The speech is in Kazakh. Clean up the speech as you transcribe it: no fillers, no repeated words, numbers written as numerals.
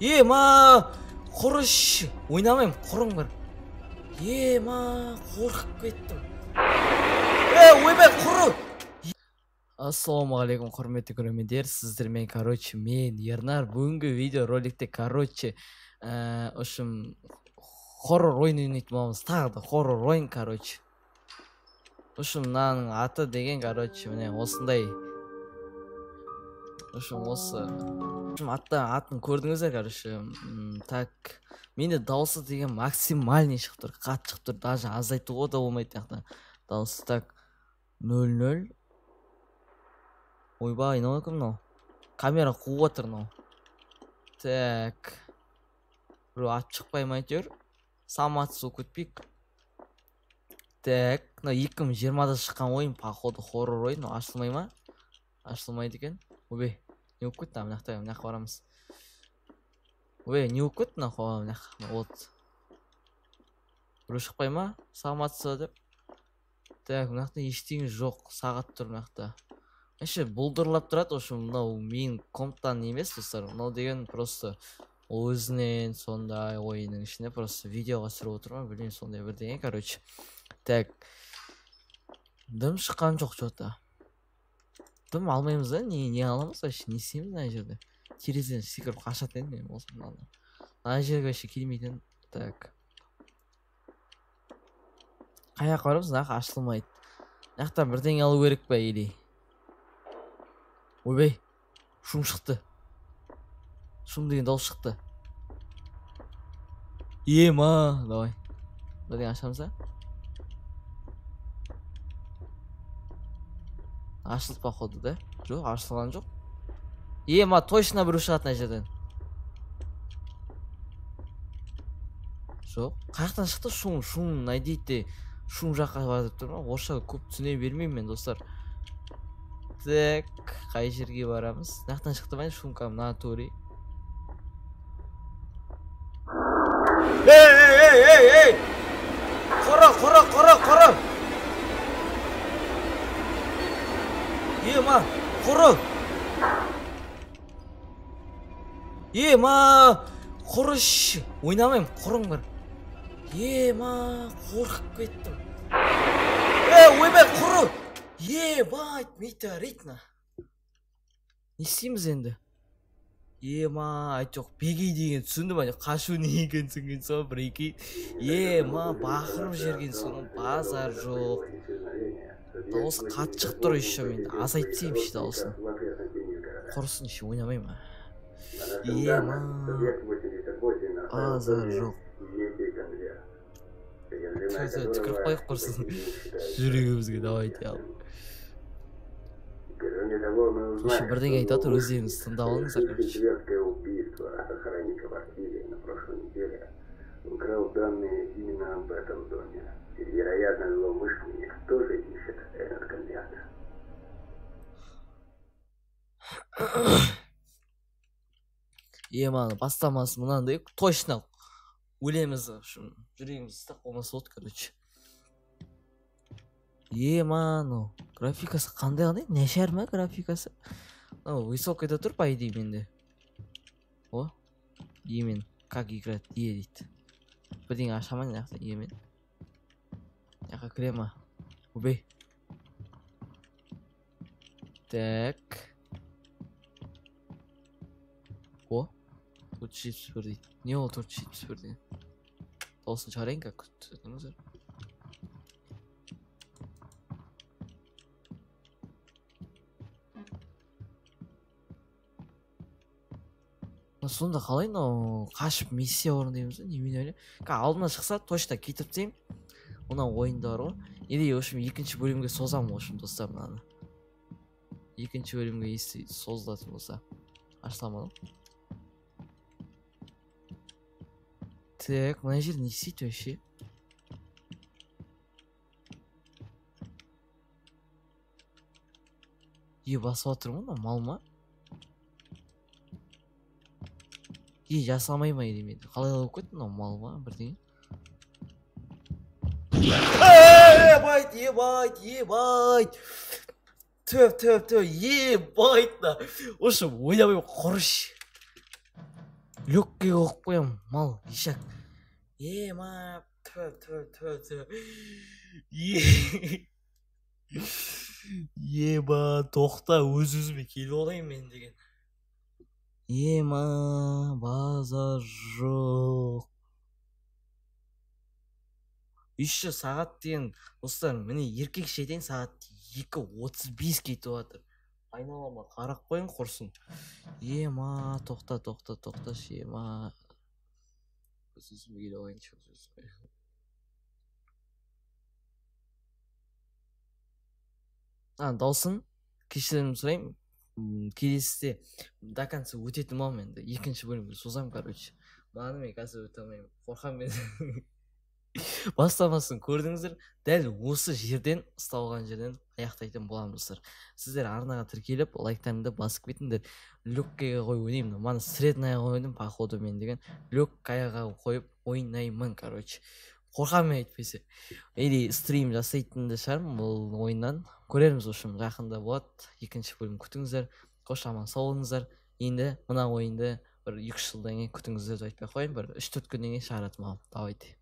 Ма, құрыш, ойнамайым, құрыңғыр. Ма, қорқып кеттім. Ойбай, құры! Ассалаумағалейкум, құрметті көрермендер, сіздермен, мен Ернар. Бүгінгі видео роликте, ұшым хоррор ойын ойнайтын боламыз. Тағы да хоррор ойын, ұшым мынаның аты деген, міне осындай. Ұшым осы. Атын көрдіңіздер, Так, менде дауысы деген максимальный шығып тұр, қатты шығып тұр, даже азайтуға да болмайды. Дауысы так 0-0. Ойбай, не екен мынау? Камера қуып отыр мынау. Так. Біреу ат шықпай ма әйтеуір? Саматсыз өтпейік. Так, мынау 2020-да шыққан ойын, походу хоррор ойын, ашылмай ма? Ашылмайды екен. Ойбай, не болып кетті? Мына жаққа барамыз. Ойбай, не болып кетті? Мына жаққа. Вот. Біреу шықпай ма? Саматсыз деп. Так, мына жақта ештеңе жоқ. Сағат тұр мына жақта. Бұлдырлап тұрады, мынау мен комптан емес, достар. Мынау деген просто өзінен сондай ойының ішіне просто видеоға түсіріп отырмын, білмеймін, сондай бірдеңе, Так. Дым шыққан жоқ жота. Дым алмаймыз да, не аламыз вообще, не істейміз мына жерде? Терезеден секіріп қашатын едім мен болсам мынаны. Мына жерге вообще келмейтін. Так. Қай жаққа барамыз? Мына жаққа ашылмайды. Мына жақтан бірдеңе алу керек па, или? Ойбай, шум шықты. Шум деген дауыс шықты. Ма, давай. Бірден ашамыз, а? Ашылып походу, да? Жоқ, ашылған жоқ. Ма, точно біреу шығады мына жерден. Жоқ, қаяқтан шықты шум, найдейді. Шум жаққа бардып тұр ма? Орысша көп түсіне бермеймін мен, достар. Так, қай жерге барамыз? Нақтан шықты ма шумка, мына тори. Ей! Қора! Ма, құры! Ма, құрыш! Ойнамайым, құрыңғыр. Ма, қорқып кеттім. Ойбай, құры! Байт, метеоритна. Не істейміз енді? Ма, жоқ, бегей деген түсінді ма? Қашу не екен түсінген соң, бір-екі. Ма, бақырып жерген соң, базар жоқ. Дауысы қатты шығып тұр еще мен. Азайтсем ше дауысын. Құрысын ше, ойнамай ма? Ма, базар жоқ. Түкіріп қойып құрсын. Жүрегімізге давайте ал. Слушай, бірдеңе айтады, өздеріңіз тыңдап алыңыздар, Украл данные именно об этом доме. Вероятно, злоумышленник тоже ищет этот конверт. Маны бастамасы мынандай, точно өлеміз, жүрегіміз тақ болмасы болды, Маны графикасы қандай қандай? Нәшәр ма графикасы? Высокайда тұр, по идее менде. Емен, как играть, дейді. Бірден ашаман яқты, емен. Яқа крема. Убей. Так. Тут 4 дейді. Не ол тут 4 дейді? Дауысын шығарайын, как күттіңіздер. Сонда қалай қашып миссия орындаймыз ба? Немен ойлаймын? Алдына шықса, точно кетіп тейм. Мына ойында бар ғой. Или, екінші бөлімге созам, достар, мынаны. Екінші бөлімге созылатын болса. Ашыламадым. Так, мына жер не істейді вообще? Басып отырмын, мал ма? Жасамай ма едемейді. Қалай болып кетті мынау мал ма? Бірдеңе. Ебайт! Төп, ебайт! Ошы, ойнамай құрыш. Легкий қойып қоямын, мал, ишак. Ма, тө. Ма, тоқта, өз-өзіме келіп олайын мен деген. Ма, базар жоқ. 3 сағат деген, достар, міне еркек шетен сағат 2:35 кетіп жатыр. Айналама қарап қойын құрсын. Ма, тоқта, ма. Өз-өзіме келіп олайыншы. Даусын кешірім сұраймын. Келесіде до конца өтетін болам енді. Екінші бөлімді созам, короче. Мынаны мен қазір өте алмаймын. Қорқам мен. Бастамасын көрдіңіздер. Дәл осы жерден, ұсталған жерден аяқтайтын боламыздар. Сіздер арнаға тіркеліп, лайктарыңды басып кетіңдер. Легкайға қойып ойнаймын. Маны среднайға қойдым, походу мен деген. Легкайға қойып ойнаймын, короче. Қорқам мен айтпесе. Или стрим жасайтынды шығармын бұл ойыннан. Көрерміз ұшым, жақында болады. Екінші бөлім күтіңіздер. Қош аман сау болыңыздар. Енді мына ойынды бір 2 жылдан кейін күтіңіздер деп айтпай қояйын. Бір 3-4 күннен кейін шығаратын боламын. Давайте.